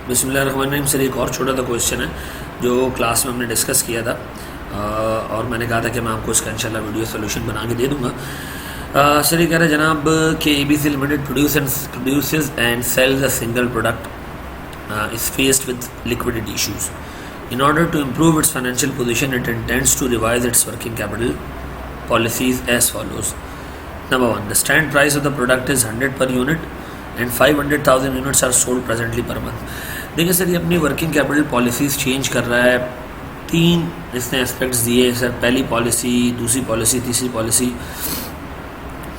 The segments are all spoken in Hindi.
बिस्मिल्लाहिर्रहमानिर्रहीम। सर एक और छोटा सा क्वेश्चन है जो क्लास में हमने डिस्कस किया था और मैंने कहा था कि मैं आपको इसका इंशाल्लाह वीडियो सोल्यूशन बना के दे दूंगा। सर ये कह रहे हैं जनाब कि ABC limited produces and sells a single product is faced with liquidity issues. In order to improve its financial position, it intends to revise its working capital policies as follows. Number 1, the stand price of the product is 100 per unit and 500,000 units are sold presently per month. देखिए सर ये अपनी वर्किंग कैपिटल पॉलिसीज़ चेंज कर रहा है। तीन इसने एस्पेक्ट्स दिए सर, पहली पॉलिसी, दूसरी पॉलिसी, तीसरी पॉलिसी।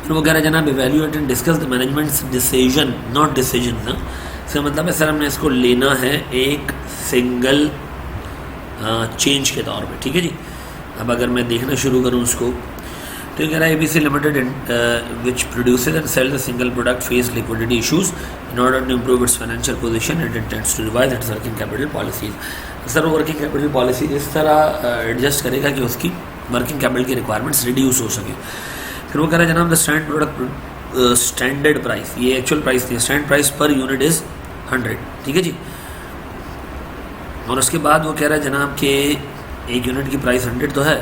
फिर वो कह रहे हैं जनाब evaluate and discuss the managements decision not decision ना। इसका मतलब है सर हमने इसको लेना है एक सिंगल चेंज के तौर पे, ठीक है जी। अब अगर मैं देखना शुरू करूँ उसको तो ये कह रहा है ABC limited which produces and sells a single product face liquidity issues in order to improve its financial position it intends to revise its working capital policies. Sir working capital policy इस तरह एडजस्ट करेगा कि उसकी वर्किंग कैपिटल की रिक्वायरमेंट्स रिड्यूस हो सके। फिर वो कह रहा है जनाब the stand product standard price, ये एक्चुअल प्राइस थी, stand price per unit is 100, ठीक है जी। और उसके बाद वो कह रहा है जनाब कि एक यूनिट की प्राइस 100 तो है,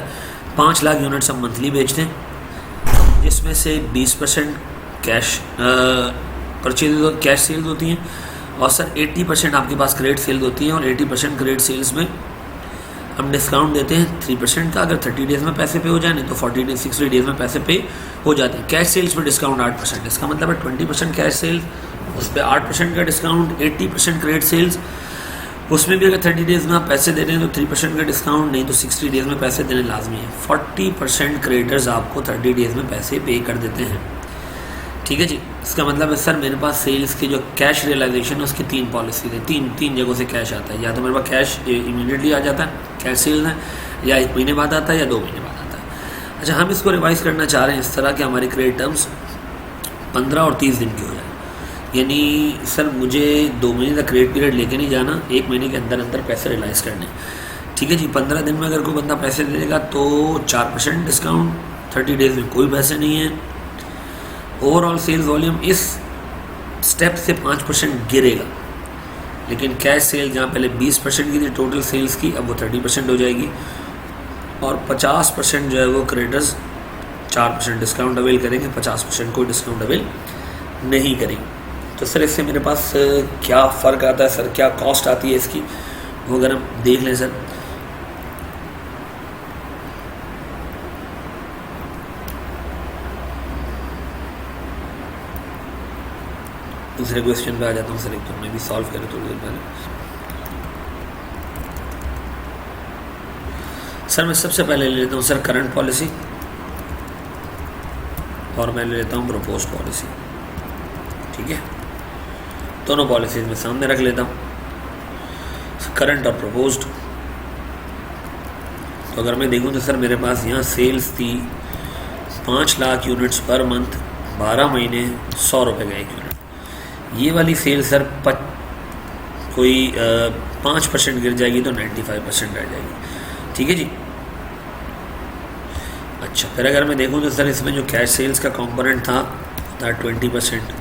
5 लाख यूनिट्स हम मंथली बेचते हैं जिसमें से 20% कैश परचेज कैश सेल्स होती हैं और सर 80% आपके पास क्रेडिट सेल्स होती हैं और 80% क्रेडिट सेल्स में हम डिस्काउंट देते हैं 3% का। अगर 30 डेज़ में पैसे पे हो जाए, नहीं तो 40 डेज 60 डेज़ में पैसे पे हो जाते हैं। कैश सेल्स में डिस्काउंट 8%, इसका मतलब है 20% कैश सेल्स, उस पर 8% का डिस्काउंट, 80% क्रेडिट सेल्स, उसमें भी अगर 30 डेज़ में आप पैसे दे रहे हैं तो 3% का डिस्काउंट, नहीं तो 60 डेज़ में पैसे देने लाजमी है। 40% क्रेडिटर्स आपको 30 डेज़ में पैसे पे कर देते हैं, ठीक है जी। इसका मतलब है सर मेरे पास सेल्स की जो कैश रियलाइजेशन है उसकी 3 पॉलिसीज है, तीन जगहों से कैश आता है। या तो मेरे पास कैश इमीडिएटली आ जाता है, कैश सेल्स है, या 1 महीने बाद आता है या 2 महीने बाद आता है। अच्छा, हम इसको रिवाइज करना चाह रहे हैं इस तरह कि हमारी क्रेडिट टर्म्स 15 और 30 दिन की हो जाए। यानी सर मुझे 2 महीने का क्रेडिट पीरियड लेके नहीं जाना, 1 महीने के अंदर अंदर पैसे रियलाइज करने, ठीक है जी। 15 दिन में अगर कोई बंदा पैसे दे देगा तो 4% डिस्काउंट, 30 डेज़ में कोई पैसे नहीं है। ओवरऑल सेल्स वॉल्यूम इस स्टेप से 5% गिरेगा, लेकिन कैश सेल जहाँ पहले 20% की थी टोटल सेल्स की, अब वो 30% हो जाएगी और 50% जो है वो क्रेडिटर्स 4% डिस्काउंट अवेल करेंगे, 50% कोई डिस्काउंट अवेल नहीं करेंगे। तो सर इससे मेरे पास क्या फ़र्क आता है सर, क्या कॉस्ट आती है इसकी, वो अगर हम देख लें सर। दूसरे क्वेश्चन पे आ जाता हूँ सर, एक तो मैं भी सॉल्व करें थोड़ी देर पहले। सर मैं सबसे पहले ले लेता हूँ सर करंट पॉलिसी और मैं ले लेता हूँ प्रपोज्ड पॉलिसी, ठीक है। दोनों पॉलिसीज में सामने रख लेता हूँ, करंट और प्रपोज्ड। तो अगर मैं देखूँ तो सर मेरे पास यहाँ सेल्स थी 5 लाख यूनिट्स पर मंथ, 12 महीने, 100 रुपये का एक यूनिट। ये वाली सेल सर कोई 5% गिर जाएगी तो 95% रह जाएगी, ठीक है जी। अच्छा, फिर अगर मैं देखूँ तो सर इसमें जो कैश सेल्स का कंपोनेंट था 20%,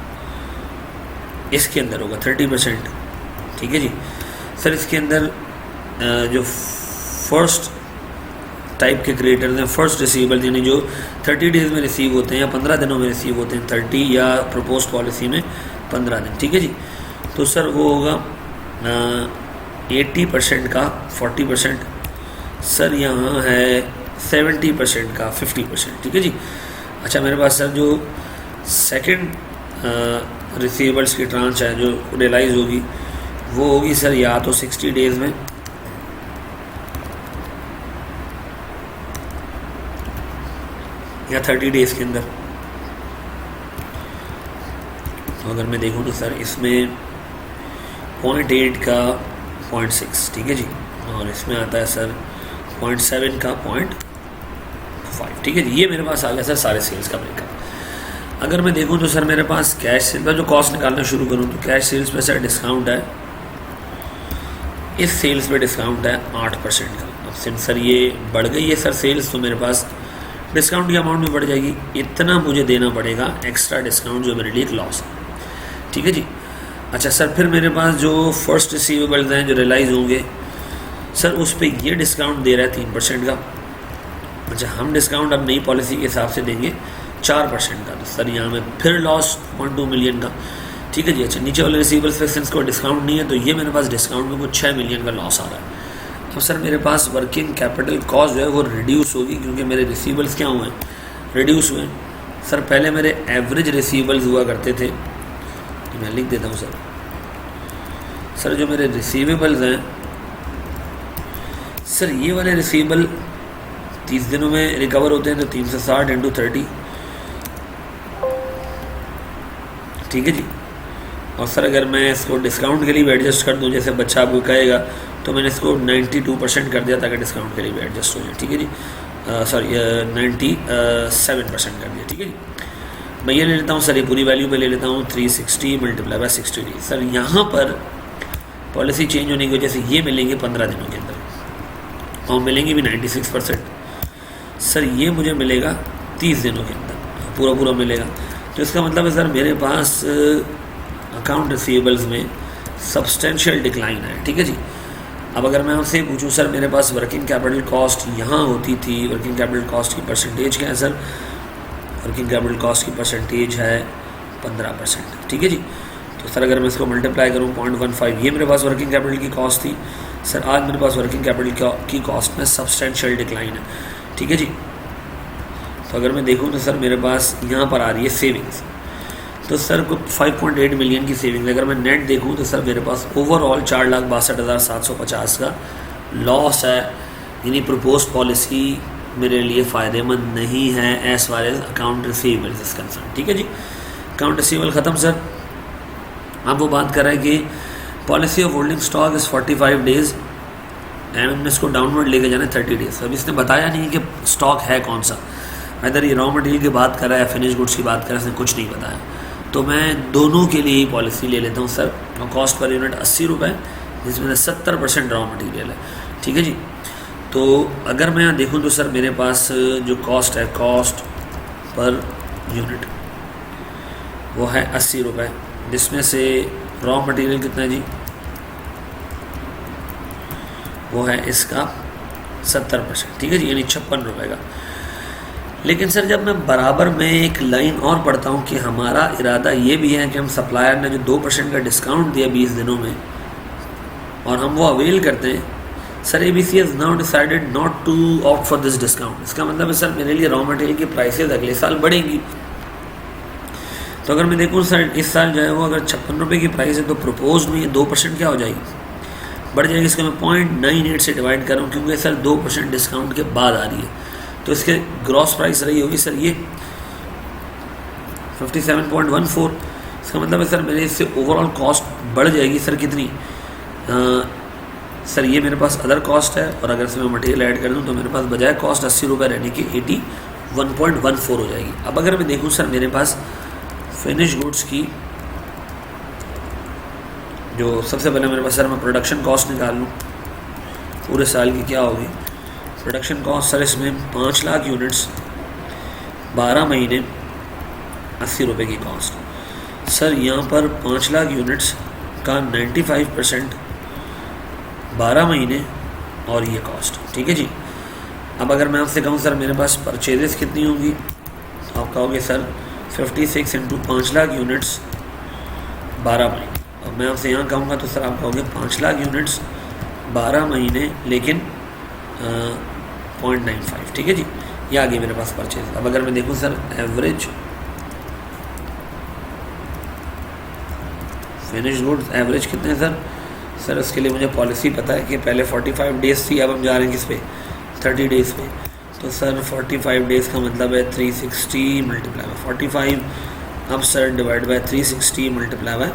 इसके अंदर होगा 30%, ठीक है जी। सर इसके अंदर जो फर्स्ट टाइप के क्रेडिटर्स हैं, फर्स्ट रिसीवेबल, यानी जो 30 डेज़ में रिसीव होते हैं या 15 दिनों में रिसीव होते हैं, 30 या प्रपोज्ड पॉलिसी में 15 दिन, ठीक है जी। तो सर वो होगा 80% का 40%, सर यहाँ है 70% का 50%, ठीक है जी। अच्छा, मेरे पास सर जो सेकंड रिसीवेबल्स की ट्रांच है जो रियलाइज़ होगी वो होगी सर या तो 60 डेज़ में या 30 डेज़ के अंदर। तो अगर मैं देखूँ तो सर इसमें 0.8 का 0.6, ठीक है जी, और इसमें आता है सर 0.7 का 0.5, ठीक है जी। ये मेरे पास आ गया सर सारे सेल्स का ब्रेकअप। अगर मैं देखूँ तो सर मेरे पास कैश सेल का जो कॉस्ट निकालना शुरू करूँ तो कैश सेल्स पे सर डिस्काउंट है, इस सेल्स पे डिस्काउंट है 8% का। अब सिंस सर ये बढ़ गई है सर सेल्स, तो मेरे पास डिस्काउंट की अमाउंट भी बढ़ जाएगी, इतना मुझे देना पड़ेगा एक्स्ट्रा डिस्काउंट जो मेरे लिए एक लॉस है, ठीक है जी। अच्छा सर, फिर मेरे पास जो फर्स्ट रिसीवेबल्स हैं जो रियलाइज़ होंगे सर, उस पर ये डिस्काउंट दे रहा है 3% का। अच्छा, हम डिस्काउंट अब नई पॉलिसी के हिसाब से देंगे 4% का, तो सर यहाँ में फिर लॉस 0.2 मिलियन का। ठीक है जी। अच्छा, नीचे वाले रिसीवेबल्स पे सिंस को डिस्काउंट नहीं है तो ये मेरे पास डिस्काउंट में कुछ 6 मिलियन का लॉस आ रहा है। अब सर मेरे पास वर्किंग कैपिटल कॉस्ट जो है वो रिड्यूस होगी क्योंकि मेरे रिसीवेबल्स क्या हुए हैं, रिड्यूस हुए हैं। सर पहले मेरे एवरेज रिसीवेबल्स हुआ करते थे, मैं लिख देता हूँ सर जो मेरे रिसीवेबल्स हैं सर, ये वाले रिसीवेबल 30 दिनों में रिकवर होते हैं, तो 360 इंटू 30। ठीक है जी। और सर अगर मैं इसको डिस्काउंट के लिए भी एडजस्ट कर दूं, जैसे बच्चा आपको कहेगा, तो मैंने इसको 92% कर दिया ताकि डिस्काउंट के लिए भी एडजस्ट हो जाए। ठीक है जी। सॉरी 97% कर दिया। ठीक है जी। मैं ये ले लेता हूँ सर, ये पूरी वैल्यू पे ले लेता हूँ 360 मल्टीप्लाई बाय 60 डेज। सर यहाँ पर पॉलिसी चेंज होने की वजह से ये मिलेंगे 15 दिनों के अंदर और मिलेंगे भी 96%। सर ये मुझे मिलेगा 30 दिनों के अंदर पूरा पूरा मिलेगा। तो इसका मतलब है सर मेरे पास अकाउंट रिसीवेबल्स में सब्सटेंशियल डिक्लाइन है। ठीक है जी। अब अगर मैं आपसे पूछूं सर मेरे पास वर्किंग कैपिटल कॉस्ट यहाँ होती थी, वर्किंग कैपिटल कॉस्ट की परसेंटेज क्या है सर? वर्किंग कैपिटल कॉस्ट की परसेंटेज है 15%। ठीक है जी। तो सर अगर मैं इसको मल्टीप्लाई करूँ 0.15, ये मेरे पास वर्किंग कैपिटल की कॉस्ट थी। सर आज मेरे पास वर्किंग कैपिटल की कॉस्ट में सब्सटेंशियल डिक्लाइन है। ठीक है जी। तो अगर मैं देखूँ तो सर मेरे पास यहाँ पर आ रही है सेविंग्स, तो सर को 5.8 मिलियन की सेविंग। अगर मैं नेट देखूँ तो सर मेरे पास ओवरऑल 4,62,750 का लॉस है। यानी प्रपोज पॉलिसी मेरे लिए फ़ायदेमंद नहीं है as far as account receivables is concern. ठीक है जी। अकाउंट रिसीवेबल ख़त्म सर। अब वो बात कर रहा है कि policy of holding stock is 45 days and हमने इसको डाउनवर्ड लेके जाना है 30 डेज़। अब इसने बताया नहीं कि स्टॉक है कौन सा, इधर ये रॉ मटेरियल की बात कर रहा है, फिनिश गुड्स की बात कर रहा है, इसने कुछ नहीं बताया। तो मैं दोनों के लिए ही पॉलिसी ले लेता हूँ सर। और कॉस्ट पर यूनिट 80 रुपये, जिसमें 70% रॉ मटेरियल है। ठीक है जी। तो अगर मैं यहाँ देखूँ तो सर मेरे पास जो कॉस्ट है, कॉस्ट पर यूनिट वो है 80 रुपये, जिसमें से रॉ मटेरियल कितना है जी, वो है इसका 70%। ठीक है जी। यानी 56 रुपये का। लेकिन सर जब मैं बराबर में एक लाइन और पढ़ता हूँ कि हमारा इरादा ये भी है कि हम सप्लायर ने जो 2% का डिस्काउंट दिया 20 दिनों में और हम वो अवेल करते हैं, sir ABC has now decided not to opt for this discount. इसका मतलब है सर मेरे लिए रॉ मटेरियल की प्राइसेस अगले साल बढ़ेंगी। तो अगर मैं देखूँ सर इस साल जो है वो अगर 56 रुपये की प्राइस है तो प्रपोज में 2% क्या हो जाएगी, बढ़ जाएगी। इसको मैं 0.98 से डिवाइड कर रहा हूँ क्योंकि सर 2% डिस्काउंट के बाद आ रही है, तो इसके ग्रॉस प्राइस रही होगी सर ये 57.14। इसका मतलब है सर मेरे इससे ओवरऑल कॉस्ट बढ़ जाएगी सर कितनी, सर ये मेरे पास अदर कॉस्ट है और अगर से मैं मटेरियल ऐड कर दूं तो मेरे पास बजाय कॉस्ट 80 रुपये रहने की 81.14 हो जाएगी। अब अगर मैं देखूं सर मेरे पास फिनिश गुड्स की जो सबसे पहले मेरे पास सर मैं प्रोडक्शन कॉस्ट निकाल लूँ पूरे साल की क्या होगी। प्रोडक्शन कॉस्ट सर इसमें 5 लाख यूनिट्स 12 महीने 80 रुपये की कॉस्ट। सर यहाँ पर 5 लाख यूनिट्स का 95% 12 महीने और ये कॉस्ट। ठीक है जी। अब अगर मैं आपसे कहूँ सर मेरे पास परचेजेस कितनी होंगी, तो आप कहोगे सर 56 इंटू 5 लाख यूनिट्स 12 महीने। अब मैं आपसे यहाँ कहूँगा तो सर आप कहोगे 5 लाख यूनिट्स 12 महीने लेकिन 0.95। ठीक है जी। ये आ गई मेरे पास परचेज। अब अगर मैं देखूँ sir average finish goods average कितने हैं सर उसके लिए मुझे पॉलिसी पता है कि पहले 45 डेज़ थी, अब हम जा रहे हैं किस पे 30 डेज़ पे। तो सर 45 डेज़ का मतलब है 360 मल्टीप्लाई बाय 45, अब sir divide by 360 multiply by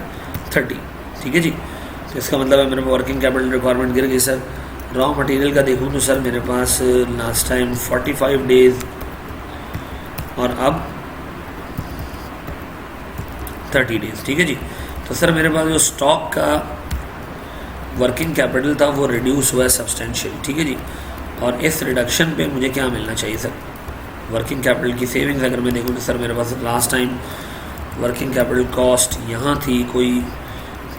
30। ठीक है जी। तो इसका मतलब है मेरे को वर्किंग कैपिटल रिक्वायरमेंट गिर गई सर। रॉ मटेरियल का देखूँ तो सर मेरे पास लास्ट टाइम 45 डेज़ और अब 30 डेज़। ठीक है जी। तो सर मेरे पास जो स्टॉक का वर्किंग कैपिटल था वो रिड्यूस हुआ है सब्सटेंशियल। ठीक है जी। और इस रिडक्शन पे मुझे क्या मिलना चाहिए सर, वर्किंग कैपिटल की सेविंग्स। अगर मैं देखूँ तो सर मेरे पास last time working capital cost यहाँ थी कोई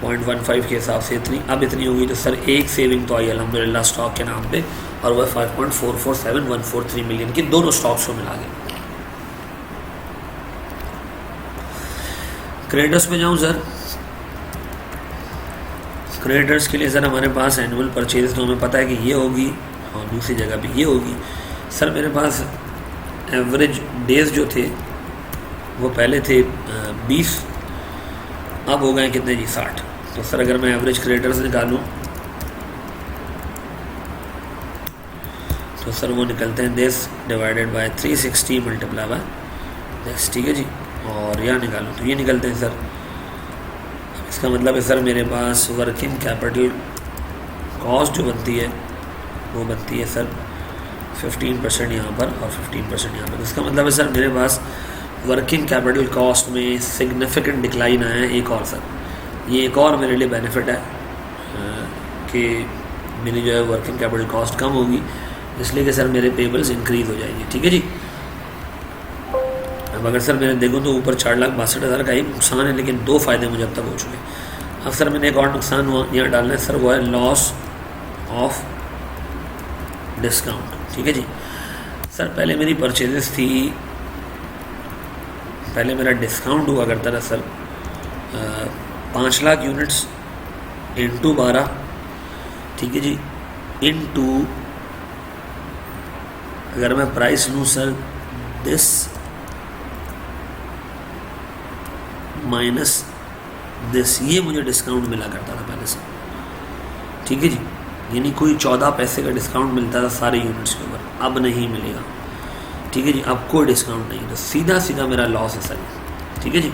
0.15 के हिसाब से इतनी, अब इतनी होगी। तो सर एक सेविंग तो आई अल्हम्दुलिल्लाह स्टॉक के नाम पे, और वह 5.447143 मिलियन की दोनों स्टॉक्स को मिला के। क्रेडिटर्स पे जाऊँ सर, क्रेडिटर्स के लिए सर हमारे पास एनुअल परचेज तो हमें पता है कि ये होगी और दूसरी जगह पे ये होगी। सर मेरे पास एवरेज डेज जो थे वो पहले थे 20, अब हो गए कितने जी 60। तो सर अगर मैं एवरेज क्रेडिटर्स निकालूं तो सर वो निकलते हैं this divided by 360 multiply by this, ठीक है जी। और यहाँ निकालूं तो ये निकलते हैं सर। इसका मतलब है सर मेरे पास वर्किंग कैपिटल कॉस्ट जो बनती है वो बनती है सर 15% यहाँ पर और 15% यहाँ पर। इसका मतलब है सर मेरे पास वर्किंग कैपिटल कॉस्ट में सिग्निफिकेंट डिक्लाइन आया है एक और सर। ये एक और मेरे लिए बेनिफिट है कि मेरी जो है वर्किंग कैपिटल कॉस्ट कम होगी, इसलिए कि सर मेरे पेबल्स इंक्रीज़ हो जाएंगे, ठीक है जी। अब अगर सर मैंने देखूँ तो ऊपर 4,62,000 का एक नुकसान है, लेकिन 2 फ़ायदे मुझे अब तक हो चुके। अब सर मैंने एक और नुकसान हुआ यहाँ डालना है सर, वो है लॉस ऑफ डिस्काउंट, ठीक है जी। सर पहले मेरी परचेजेस थी, पहले मेरा डिस्काउंट हुआ करता था सर 5 लाख यूनिट्स इंटू 12, ठीक है जी, इंटू अगर मैं प्राइस लूँ सर दिस माइनस दिस, ये मुझे डिस्काउंट मिला करता था पहले से, ठीक है जी। यानी कोई 14 पैसे का डिस्काउंट मिलता था सारे यूनिट्स के ऊपर, अब नहीं मिलेगा, ठीक है जी। अब कोई डिस्काउंट नहीं, तो सीधा सीधा मेरा लॉस है सर, ठीक है जी।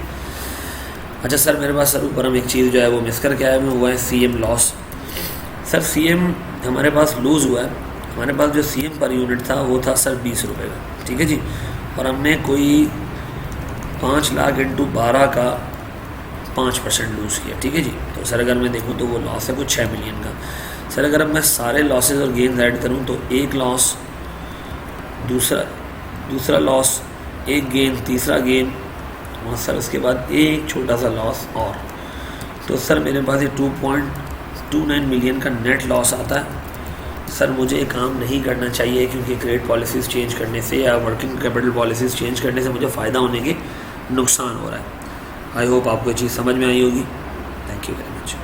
अच्छा सर मेरे पास सर ऊपर हम एक चीज़ जो है वो मिस करके आए हुए, वो है CM लॉस। सर CM हमारे पास लूज़ हुआ है। हमारे पास जो CM पर यूनिट था वो था सर 20 रुपये का, ठीक है जी। और हमने कोई 5 लाख इंटू 12 का 5% लूज़ किया, ठीक है जी। तो सर अगर मैं देखूँ तो वो लॉस है कुछ 6 मिलियन का। सर अगर अब मैं सारे लॉसेज और गेंस ऐड करूँ तो एक लॉस, दूसरा लॉस, एक गेन, तीसरा गेन, और सर उसके बाद एक छोटा सा लॉस और, तो सर मेरे पास ये 2.29 मिलियन का नेट लॉस आता है। सर मुझे ये काम नहीं करना चाहिए, क्योंकि क्रेडिट पॉलिसीज़ चेंज करने से या वर्किंग कैपिटल पॉलिसीज़ चेंज करने से मुझे फ़ायदा होने के नुकसान हो रहा है। आई होप आपको ये चीज़ समझ में आई होगी। Thank you very much.